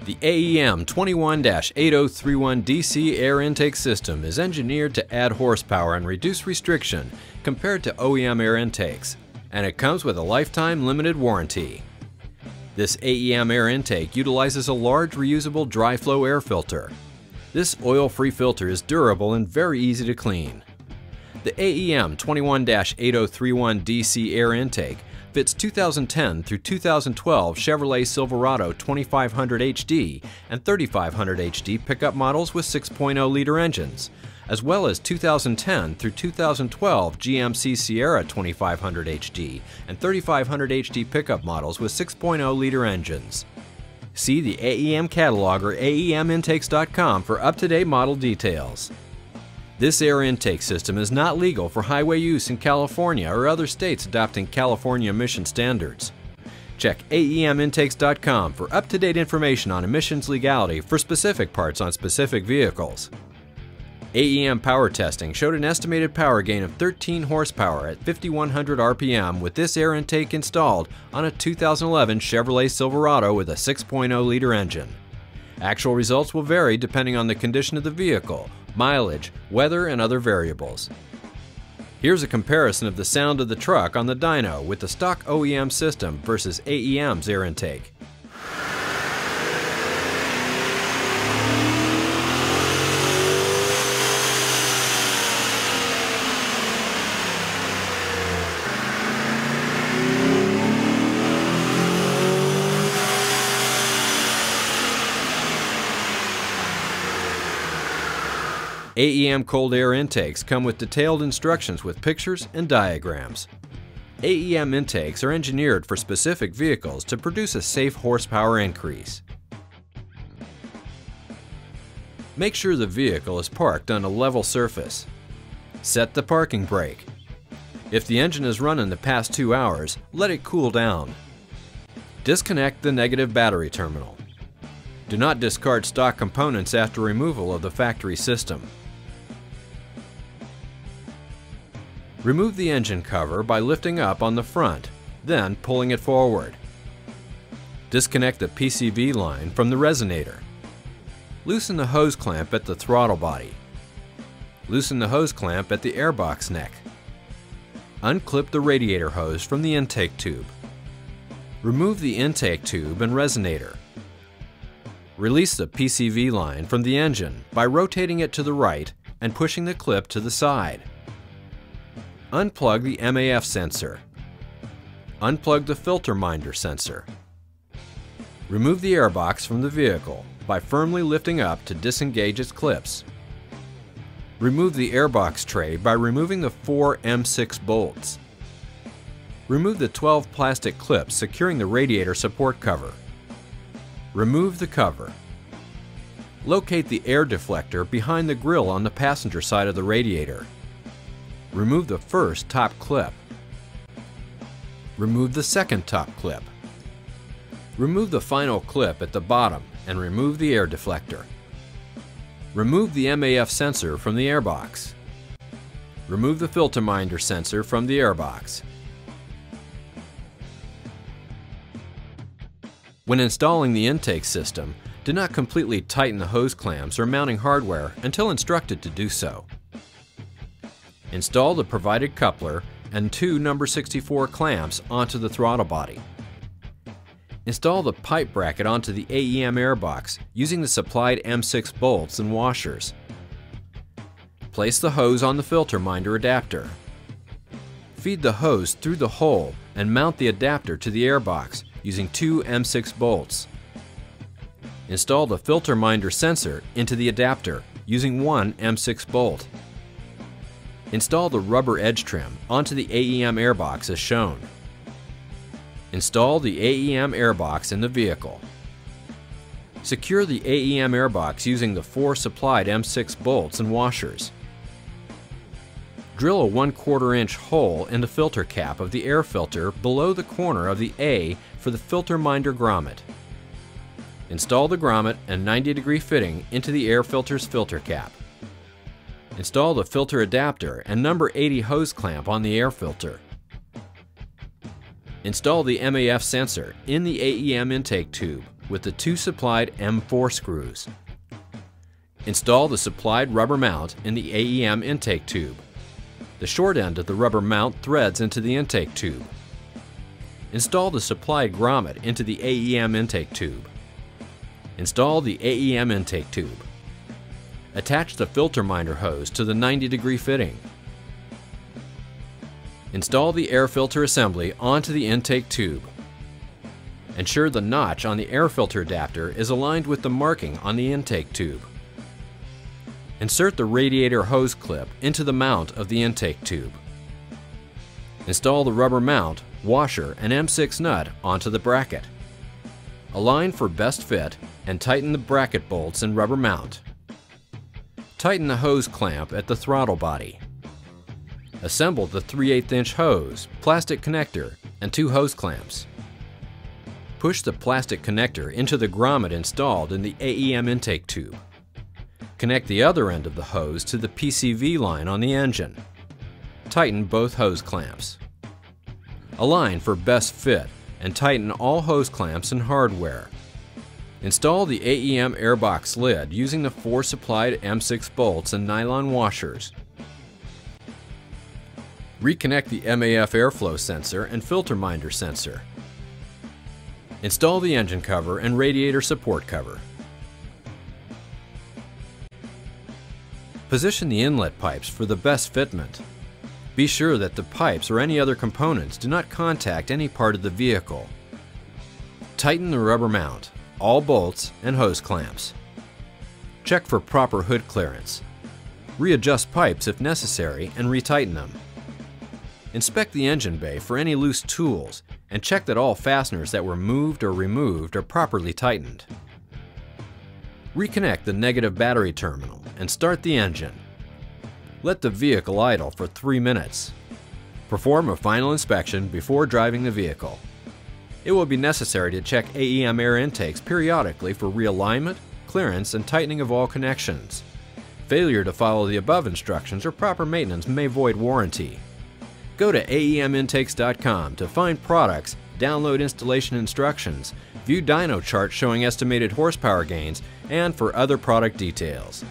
The AEM 21-8031 DC air intake system is engineered to add horsepower and reduce restriction compared to OEM air intakes, and it comes with a lifetime limited warranty. This AEM air intake utilizes a large reusable dry flow air filter. This oil-free filter is durable and very easy to clean. The AEM 21-8031 DC air intake fits 2010 through 2012 Chevrolet Silverado 2500 HD and 3500 HD pickup models with 6.0-liter engines, as well as 2010 through 2012 GMC SIERRA 2500 HD and 3500 HD pickup models with 6.0-liter engines. See the AEM catalog or AEMintakes.com for up-to-date model details. This air intake system is not legal for highway use in California or other states adopting California emission standards. Check AEMintakes.com for up-to-date information on emissions legality for specific parts on specific vehicles. AEM power testing showed an estimated power gain of 13 horsepower at 5,100 RPM with this air intake installed on a 2011 Chevrolet Silverado with a 6.0-liter engine. Actual results will vary depending on the condition of the vehicle, mileage, weather, and other variables. Here's a comparison of the sound of the truck on the dyno with the stock OEM system versus AEM's air intake. AEM cold air intakes come with detailed instructions with pictures and diagrams. AEM intakes are engineered for specific vehicles to produce a safe horsepower increase. Make sure the vehicle is parked on a level surface. Set the parking brake. If the engine is running the past 2 hours, let it cool down. Disconnect the negative battery terminal. Do not discard stock components after removal of the factory system. Remove the engine cover by lifting up on the front, then pulling it forward. Disconnect the PCV line from the resonator. Loosen the hose clamp at the throttle body. Loosen the hose clamp at the airbox neck. Unclip the radiator hose from the intake tube. Remove the intake tube and resonator. Release the PCV line from the engine by rotating it to the right and pushing the clip to the side. Unplug the MAF sensor. Unplug the filter minder sensor. Remove the airbox from the vehicle by firmly lifting up to disengage its clips. Remove the airbox tray by removing the 4 M6 bolts. Remove the 12 plastic clips securing the radiator support cover. Remove the cover. Locate the air deflector behind the grill on the passenger side of the radiator. Remove the first top clip. Remove the second top clip. Remove the final clip at the bottom and remove the air deflector. Remove the MAF sensor from the airbox. Remove the filter minder sensor from the airbox. When installing the intake system, do not completely tighten the hose clamps or mounting hardware until instructed to do so. Install the provided coupler and 2 number 64 clamps onto the throttle body. Install the pipe bracket onto the AEM airbox using the supplied M6 bolts and washers. Place the hose on the filter minder adapter. Feed the hose through the hole and mount the adapter to the airbox using 2 M6 bolts. Install the filter minder sensor into the adapter using 1 M6 bolt. Install the rubber edge trim onto the AEM airbox as shown. Install the AEM airbox in the vehicle. Secure the AEM airbox using the 4 supplied M6 bolts and washers. Drill a 1/4 inch hole in the filter cap of the air filter below the corner of the A for the filter minder grommet. Install the grommet and 90-degree fitting into the air filter's filter cap. Install the filter adapter and number 80 hose clamp on the air filter. Install the MAF sensor in the AEM intake tube with the 2 supplied M4 screws. Install the supplied rubber mount in the AEM intake tube. The short end of the rubber mount threads into the intake tube. Install the supplied grommet into the AEM intake tube. Install the AEM intake tube. Attach the filter minder hose to the 90-degree fitting. Install the air filter assembly onto the intake tube. Ensure the notch on the air filter adapter is aligned with the marking on the intake tube. Insert the radiator hose clip into the mount of the intake tube. Install the rubber mount, washer, and M6 nut onto the bracket. Align for best fit and tighten the bracket bolts and rubber mount. Tighten the hose clamp at the throttle body. Assemble the 3/8" hose, plastic connector, and 2 hose clamps. Push the plastic connector into the grommet installed in the AEM intake tube. Connect the other end of the hose to the PCV line on the engine. Tighten both hose clamps. Align for best fit and tighten all hose clamps and hardware. Install the AEM airbox lid using the 4 supplied M6 bolts and nylon washers. Reconnect the MAF airflow sensor and filter minder sensor. Install the engine cover and radiator support cover. Position the inlet pipes for the best fitment. Be sure that the pipes or any other components do not contact any part of the vehicle. Tighten the rubber mount, all bolts, and hose clamps. Check for proper hood clearance. Readjust pipes if necessary and retighten them. Inspect the engine bay for any loose tools and check that all fasteners that were moved or removed are properly tightened. Reconnect the negative battery terminal and start the engine. Let the vehicle idle for 3 minutes. Perform a final inspection before driving the vehicle. It will be necessary to check AEM air intakes periodically for realignment, clearance, and tightening of all connections. Failure to follow the above instructions or proper maintenance may void warranty. Go to AEMintakes.com to find products, download installation instructions, view dyno charts showing estimated horsepower gains, and for other product details.